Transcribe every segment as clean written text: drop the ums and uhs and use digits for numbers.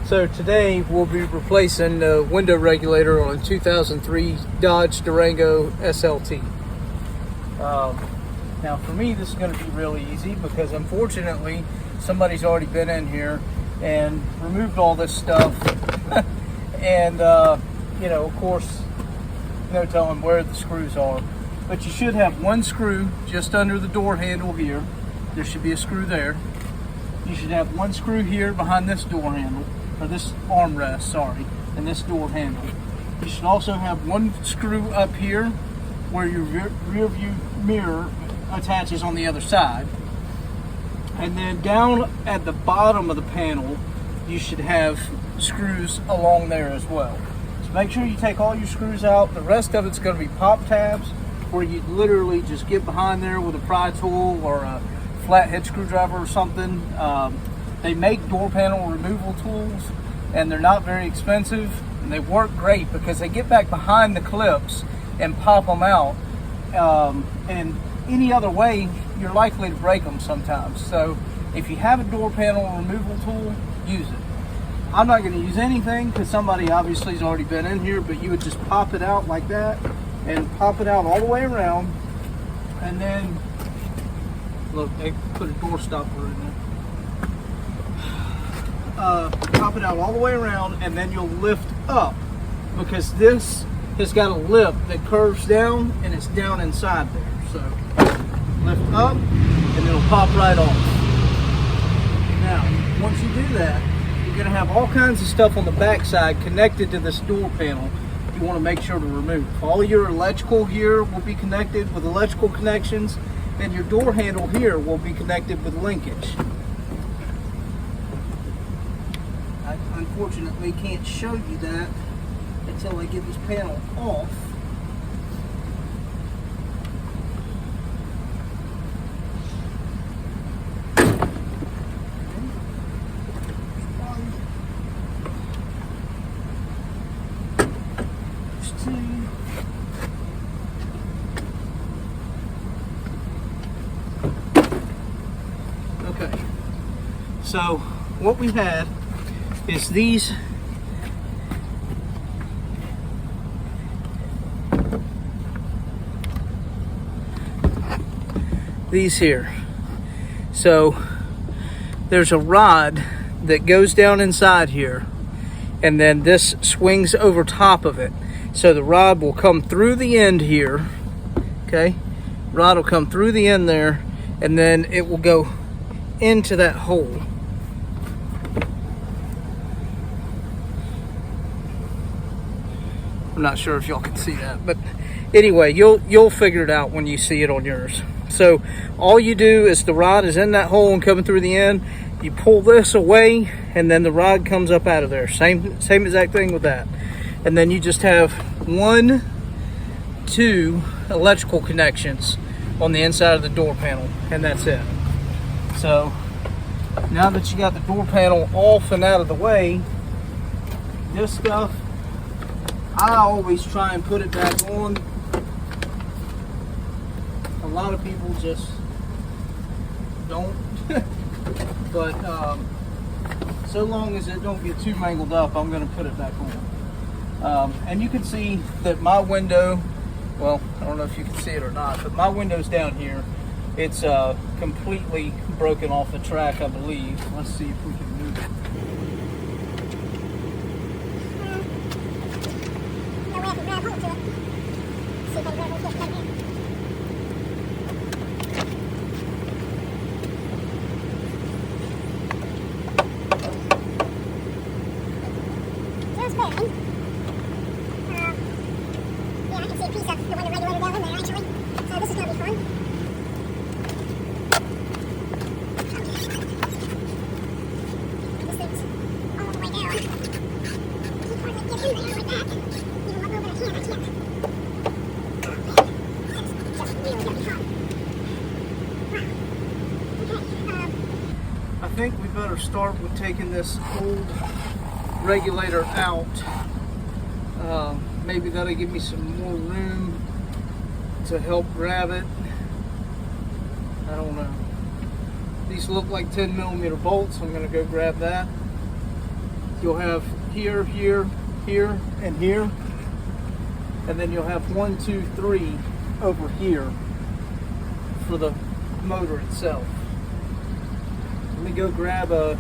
So today we'll be replacing the window regulator on a 2003 Dodge Durango SLT. Now for me this is going to be really easy because unfortunately somebody's already been in here and removed all this stuff and you know, of course, no telling where the screws are. But you should have one screw just under the door handle here. There should be a screw there. You should have one screw here behind this door handle, or this armrest, sorry, and this door handle. You should also have one screw up here where your rear view mirror attaches on the other side. And then down at the bottom of the panel, you should have screws along there as well. So make sure you take all your screws out. The rest of it's going to be pop tabs, where you literally just get behind there with a pry tool or a flathead screwdriver or something. They make door panel removal tools and they're not very expensive and they work great because they get back behind the clips and pop them out. And any other way, you're likely to break them sometimes. So if you have a door panel removal tool, use it. I'm not going to use anything because somebody obviously has already been in here, but you would just pop it out like that and pop it out all the way around. And then, look, they put a door stopper in there. Pop it out all the way around and then you'll lift up because this has got a lip that curves down and it's down inside there. So lift up and it'll pop right off. Now, once you do that, you're going to have all kinds of stuff on the back side connected to this door panel you want to make sure to remove. All your electrical here will be connected with electrical connections, and your door handle here will be connected with linkage. I unfortunately can't show you that until I get this panel off. Okay, so what we had is these here. So there's a rod that goes down inside here and then this swings over top of it. So the rod will come through the end here, okay? Rod will come through the end there and then it will go into that hole. I'm not sure if y'all can see that, but anyway, you'll figure it out when you see it on yours. So all you do is the rod is in that hole and coming through the end. You pull this away and then the rod comes up out of there. Same exact thing with that. And then you just have 1, 2 electrical connections on the inside of the door panel, and that's it. So now that you got the door panel off and out of the way, this stuff, I always try and put it back on. A lot of people just don't. But so long as it don't get too mangled up, I'm going to put it back on. And you can see that my window, well, I don't know if you can see it or not, but my window's down here. It's completely broken off the track, I believe. Let's see if we can move it. Yeah, I can see a piece of the window regulator down in there actually. So this is going to be fun. I think we better start with taking this old regulator out. Maybe that'll give me some more room to help grab it. I don't know. These look like 10mm bolts. I'm going to go grab that. you'll have here, here, here, and here. And then you'll have 1, 2, 3 over here for the motor itself. Let me go grab a,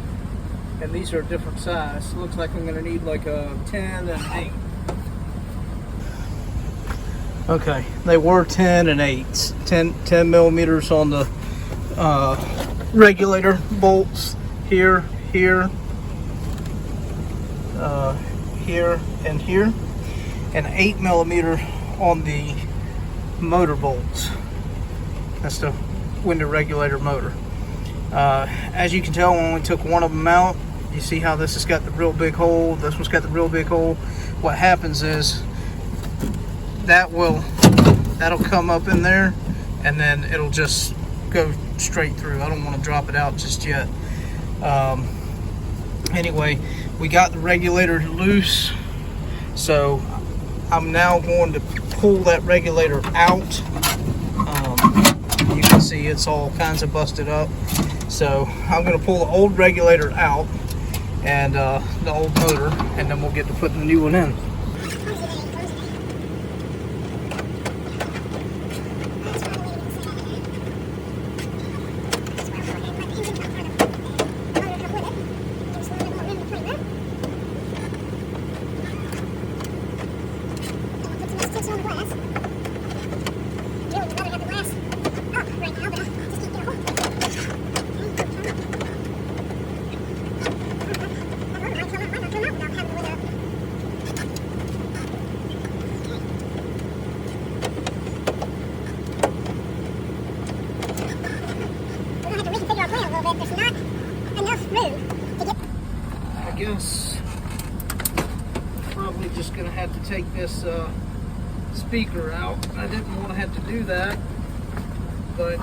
and these are a different size. Looks like I'm gonna need like a 10 and 8. Okay, they were 10 and 8s. 10 millimeters on the regulator bolts here, here, here, and here, and 8 millimeter on the motor bolts. That's the window regulator motor. As you can tell, when we took one of them out, you see how this has got the real big hole, this one's got the real big hole. What happens is that'll come up in there, and then it'll just go straight through. I don't want to drop it out just yet. Anyway, we got the regulator loose, so I'm now going to pull that regulator out. You can see it's all kinds of busted up, so I'm going to pull the old regulator out and the old motor, and then we'll get to putting the new one in. I guess probably just gonna have to take this speaker out. I didn't want to have to do that, but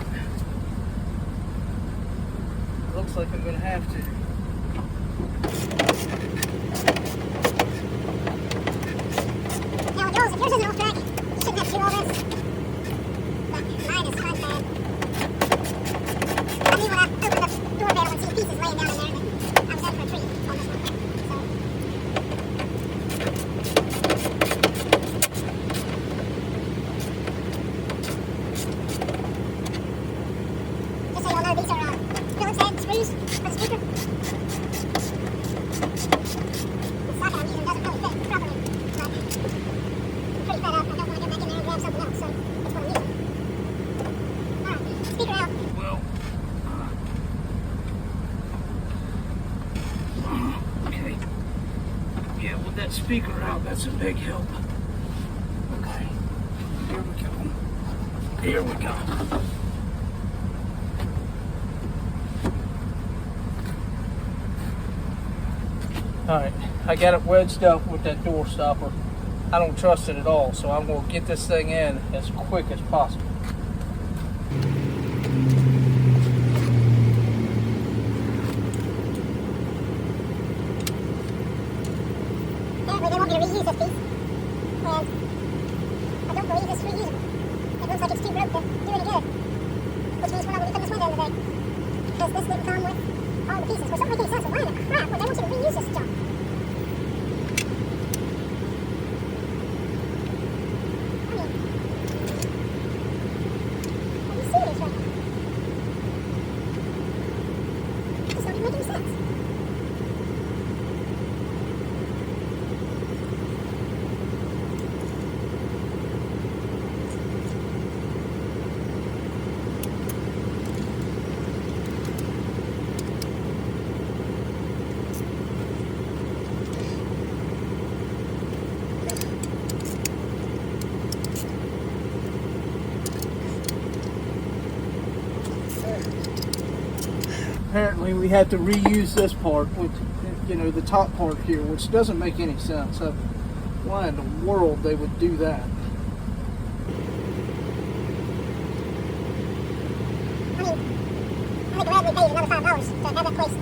looks like I'm gonna have to. Now, Jules, if yours isn't off track, you shouldn't have to do all this. But mine is front bad. I mean, when I opened the doorbell and see the pieces laying down in there, and I was out for a treat on this one. So. Just so y'all know, these are Phillips head screws for the speaker. The socket I'm using doesn't really fit properly, but I'm pretty fed up. I don't want to go back in there and grab something else, so that's what I'm using. Alright, speaker out. Well, okay. Yeah, with that speaker out, that's a big help. Okay, here we go. Here we go. Alright, I got it wedged up with that door stopper. I don't trust it at all, so I'm going to get this thing in as quick as possible. Apparently they want me to reuse this piece, and I don't believe it's reusable. It looks like it's too broke to do any good, which means we're not going to be putting this window in today, because this didn't come with all the pieces, which don't make any sense. Why in the crap would they want you to reuse this junk? I mean, are you serious right now? This doesn't make any sense. Apparently we had to reuse this part, which, you know, the top part here, which doesn't make any sense. Why in the world they would do that? I mean, I think Bradley paid another $5 to have that place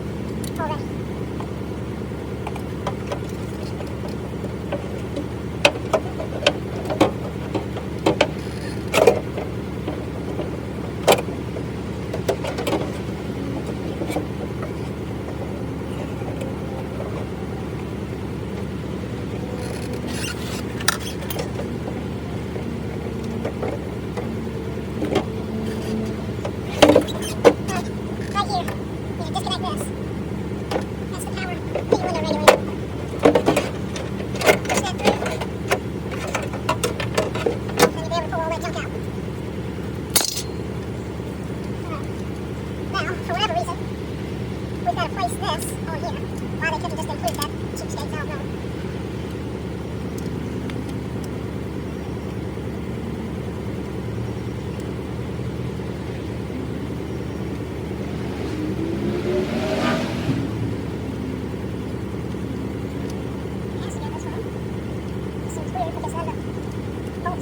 already. could just include that. Cheapskates, I don't know.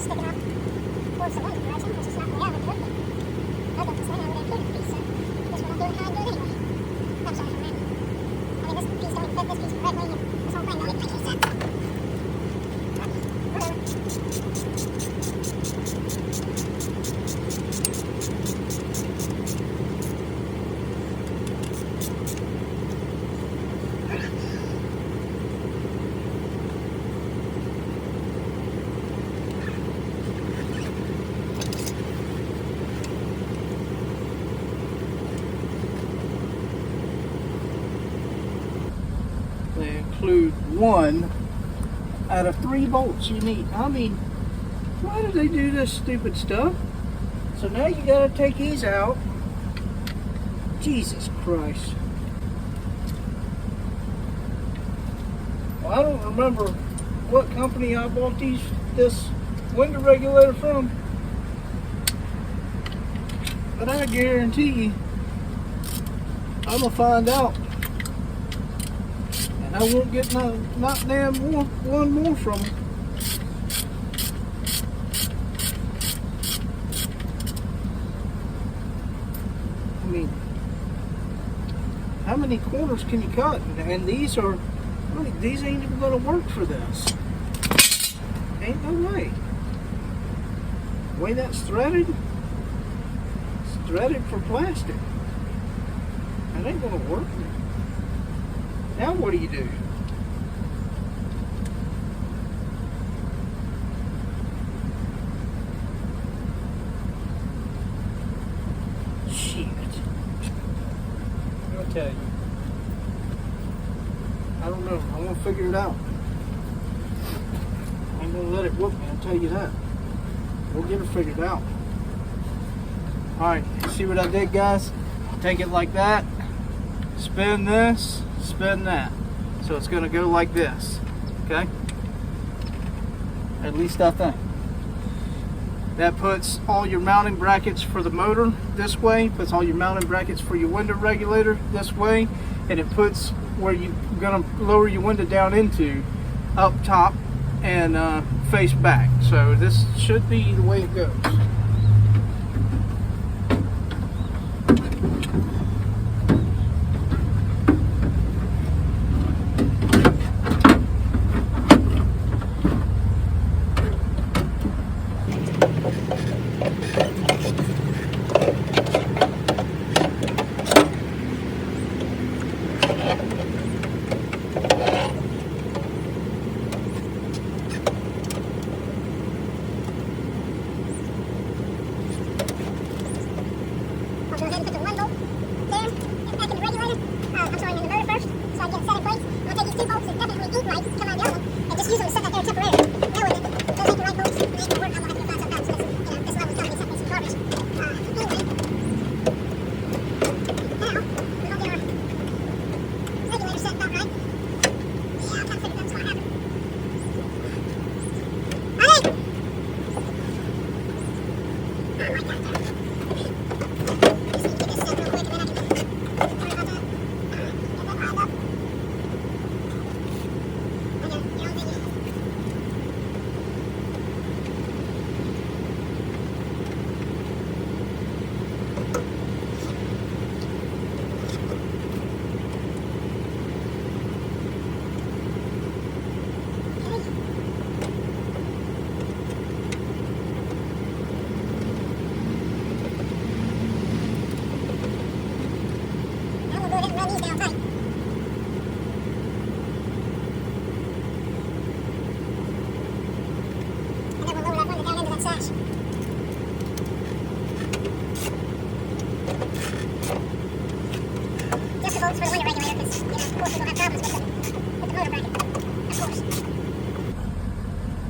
Sticking up towards the window direction, which is not the way I would do it, but I don't say I would include a piece, so that's what I'm doing, how I do it anyway. I'm sorry for that. I mean, this piece don't even fit this piece correctly, and this whole thing don't even make any sense. But, they include 1 out of 3 bolts you need. I mean, why do they do this stupid stuff? So now you gotta take these out. Jesus Christ. Well, I don't remember what company I bought this window regulator from, but I guarantee you I'm gonna find out. I won't get not damn one more from them. I mean, how many corners can you cut? And these are, these ain't even gonna work for this. Ain't no way. The way that's threaded, it's threaded for plastic. That ain't gonna work. Now what do you do? Shit. I'll tell you. I don't know. I'm gonna figure it out. I ain't gonna let it whoop me, I'll tell you that. We'll get it figured out. Alright, see what I did, guys? Take it like that. Spin this. Spin that. So it's going to go like this. Okay? At least I think. That puts all your mounting brackets for the motor this way, puts all your mounting brackets for your window regulator this way, and it puts where you're going to lower your window down into up top and face back. So this should be the way it goes.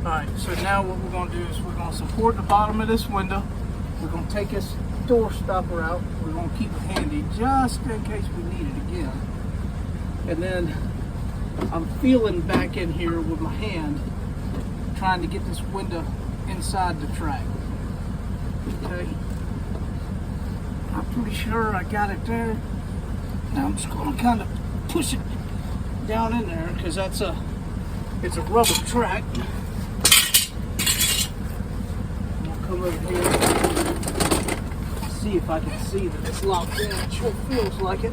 Alright, so now what we're going to do is we're going to support the bottom of this window. We're going to take this door stopper out. We're going to keep it handy just in case we need it again. And then I'm feeling back in here with my hand, trying to get this window inside the track. Okay. I'm pretty sure I got it there. Now I'm just going to kind of push it down in there because it's a rubber track. I'll come over here, see if I can see that it's locked in. It sure feels like it.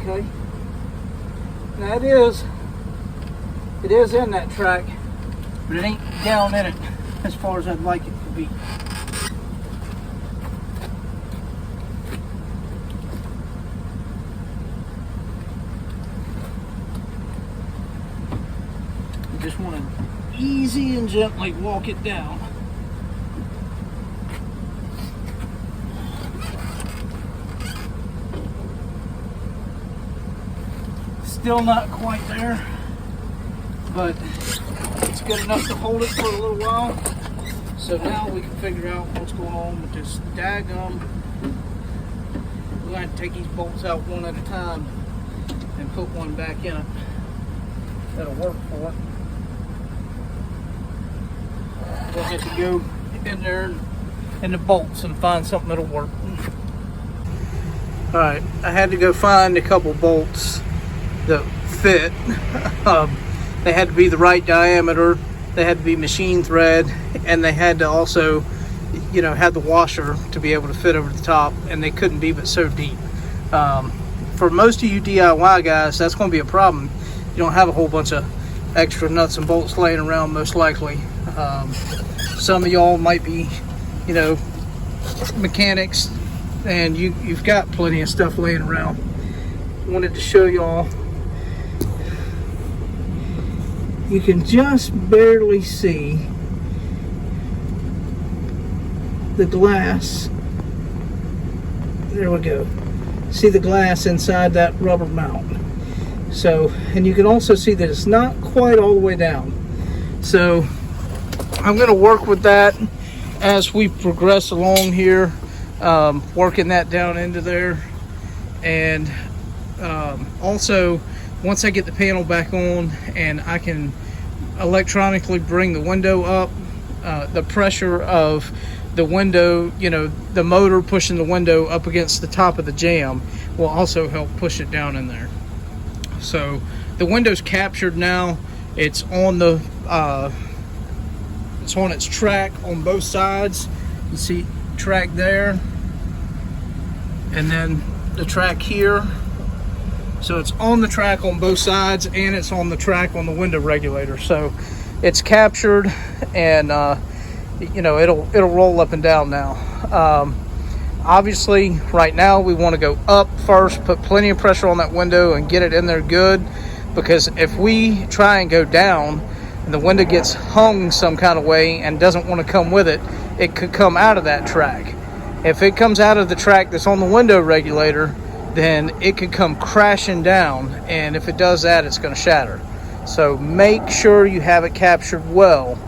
Okay. Now it is in that track, but it ain't down in it as far as I'd like it to be. You just want to easy and gently walk it down. Still not quite there, but it's good enough to hold it for a little while. So now we can figure out what's going on with this daggum. We're going to take these bolts out one at a time and put one back in it that'll work for it. We'll have to go in there in the bolts and find something that'll work. Alright, I had to go find a couple bolts that fit. They had to be the right diameter, they had to be machine thread, and they had to also, you know, have the washer to be able to fit over the top, and they couldn't be but so deep. For most of you DIY guys, that's going to be a problem. You don't have a whole bunch of extra nuts and bolts laying around, most likely. Some of y'all might be, you know, mechanics, and you've got plenty of stuff laying around. Wanted to show y'all. You can just barely see the glass. There we go. See the glass inside that rubber mount. So, and you can also see that it's not quite all the way down. So I'm going to work with that as we progress along here, working that down into there. And also, once I get the panel back on and I can electronically bring the window up, the pressure of the window, you know, the motor pushing the window up against the top of the jamb will also help push it down in there. So the window's captured now. It's on the it's on its track on both sides. You see track there, and then the track here. So it's on the track on both sides, and it's on the track on the window regulator. So it's captured, and you know, it'll roll up and down now. Obviously, right now we want to go up first, put plenty of pressure on that window and get it in there good, because if we try and go down and the window gets hung some kind of way and doesn't want to come with it, it could come out of that track. If it comes out of the track that's on the window regulator, then it could come crashing down, and if it does that, it's going to shatter. So make sure you have it captured well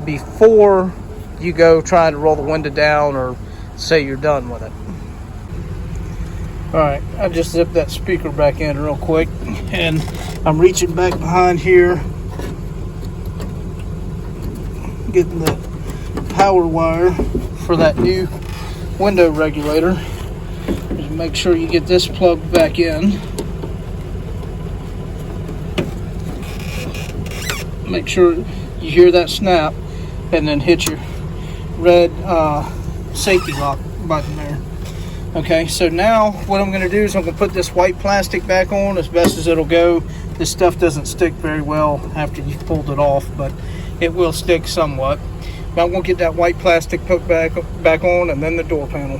before you go trying to roll the window down or say you're done with it. Alright, I just zipped that speaker back in real quick, and I'm reaching back behind here, getting the power wire for that new window regulator. Just make sure you get this plugged back in. Make sure you hear that snap, and then hit your red safety lock button there. Okay, so now what I'm going to do is I'm going to put this white plastic back on as best as it'll go. This stuff doesn't stick very well after you've pulled it off, but it will stick somewhat. But I'm going to get that white plastic put back on, and then the door panel.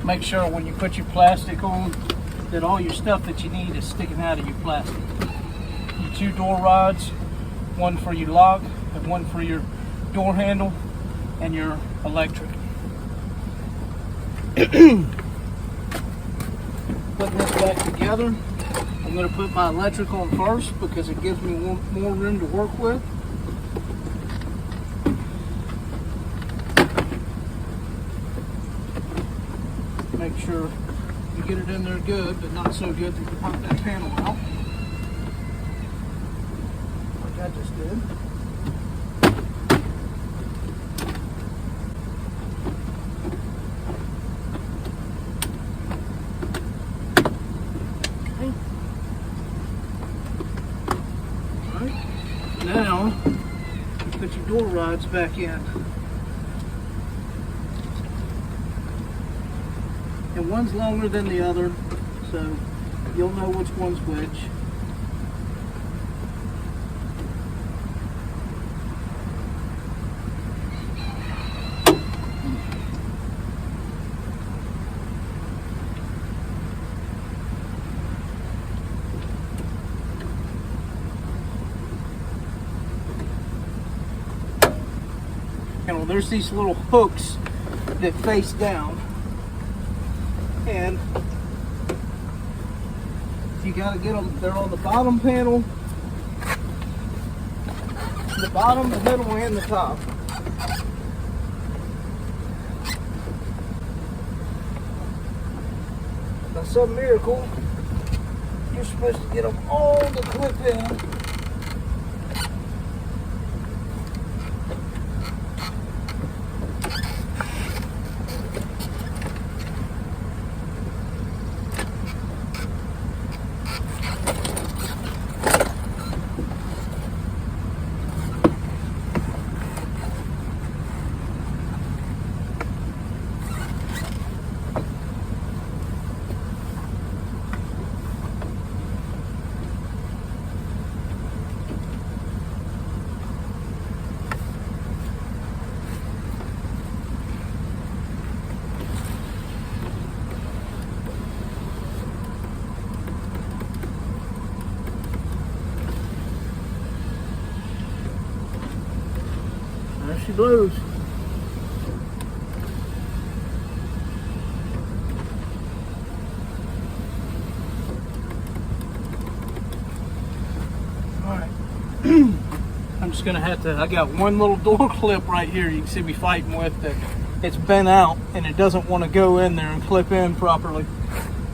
Make sure when you put your plastic on that all your stuff that you need is sticking out of your plastic. Your two door rods one for your lock and one for your door handle and your electric. Putting this back together, I'm going to put my electric on first because it gives me more room to work with. Make sure you get it in there good, but not so good that you pop that panel out, like I just did. Okay. All right. Now, you put your door rods back in. And one's longer than the other, so you'll know which one's which. And there's these little hooks that face down. And you got to get them, they're on the bottom panel, the bottom, the middle, and the top. By some miracle, you're supposed to get them all to clip in. There she blows. Alright. I'm just gonna have to, I got one little door clip right here you can see me fighting with that it's bent out and it doesn't want to go in there and clip in properly.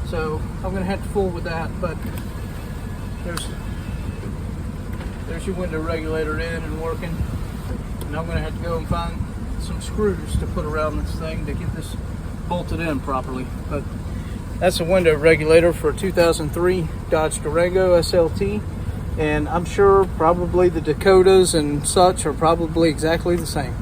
So I'm gonna have to fool with that, but there's your window regulator in and working. And I'm going to have to go and find some screws to put around this thing to get this bolted in properly. But that's a window regulator for a 2003 Dodge Durango SLT. And I'm sure probably the Dakotas and such are probably exactly the same.